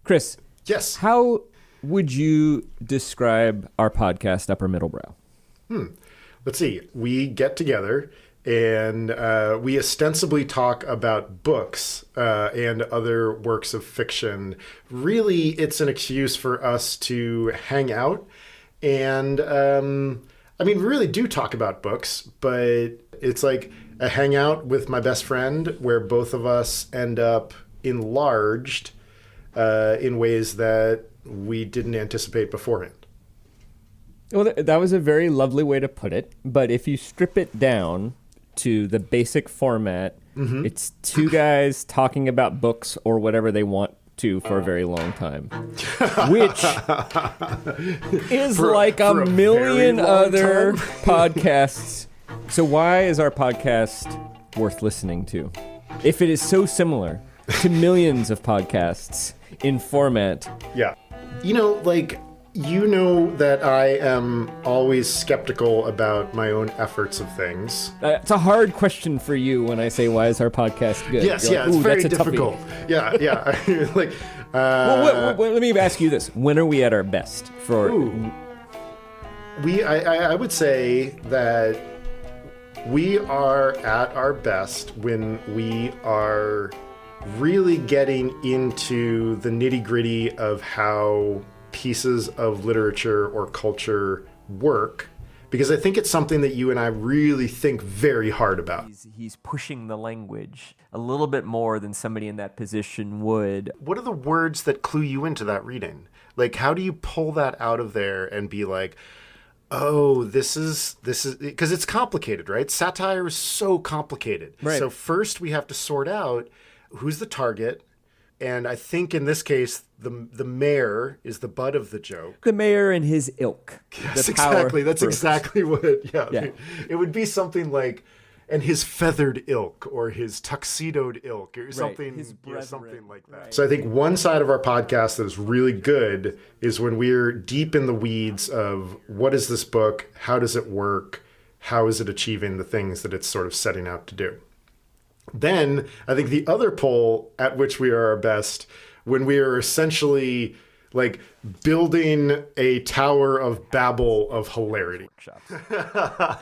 Chris. Yes. How would you describe our podcast, Upper Middlebrow? Let's see. We get together and we ostensibly talk about books and other works of fiction. Really, it's an excuse for us to hang out. And we really do talk about books, but it's like a hangout with my best friend where both of us end up enlarged in ways that we didn't anticipate beforehand. Well, that was a very lovely way to put it. But if you strip it down to the basic format, it's two guys talking about books or whatever they want to for a very long time, which is like a million other podcasts. So why is our podcast worth listening to? If it is so similar to millions of podcasts in format. Yeah. You know that I am always skeptical about my own efforts of things. It's a hard question for you when I say, why is our podcast good? Yes, You're it's very that's difficult. Yeah. Well, let me ask you this. When are we at our best? I would say that we are at our best when we are really getting into the nitty-gritty of how pieces of literature or culture work, because I think it's something that you and I really think very hard about. He's pushing the language a little bit more than somebody in that position would. What are the words that clue you into that reading? Like, how do you pull that out of there and be like, oh, this is, because it's complicated, right? Satire is so complicated. Right. So first we have to sort out who's the target. And I think in this case, the mayor is the butt of the joke. The mayor and his ilk. Yes, exactly. That's exactly what, yeah. It would be something like, and his feathered ilk or his tuxedoed ilk or something, something like that. Right. So I think one side of our podcast that is really good is when we're deep in the weeds of what is this book? How does it work? How is it achieving the things that it's sort of setting out to do? Then I think the other pole at which we are our best, when we are essentially like building a Tower of Babel of hilarity.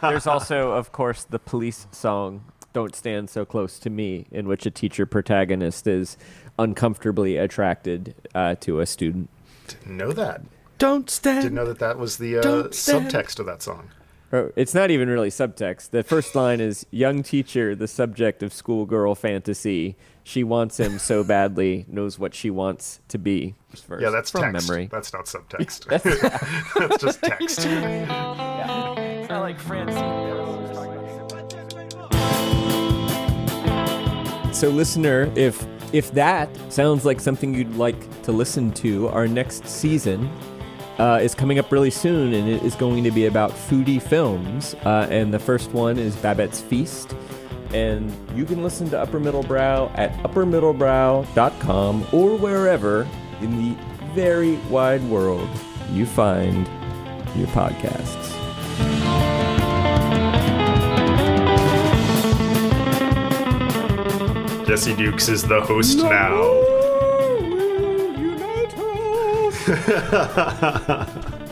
There's also, of course, the police song, Don't Stand So Close to Me, in which a teacher protagonist is uncomfortably attracted to a student. Didn't know that. Don't stand. Didn't know that was the subtext of that song. It's not even really subtext. The first line is, young teacher, the subject of schoolgirl fantasy. She wants him so badly, knows what she wants to be. First, yeah, that's from text. Memory. That's not subtext. That's just text. Yeah. It's not like Francine. So listener, if that sounds like something you'd like to listen to, our next season is coming up really soon, and it is going to be about Foodie Films. And the first one is Babette's Feast. And you can listen to Upper Middlebrow at uppermiddlebrow.com or wherever in the very wide world you find your podcasts. Jesse Dukes is the host now. Unite us.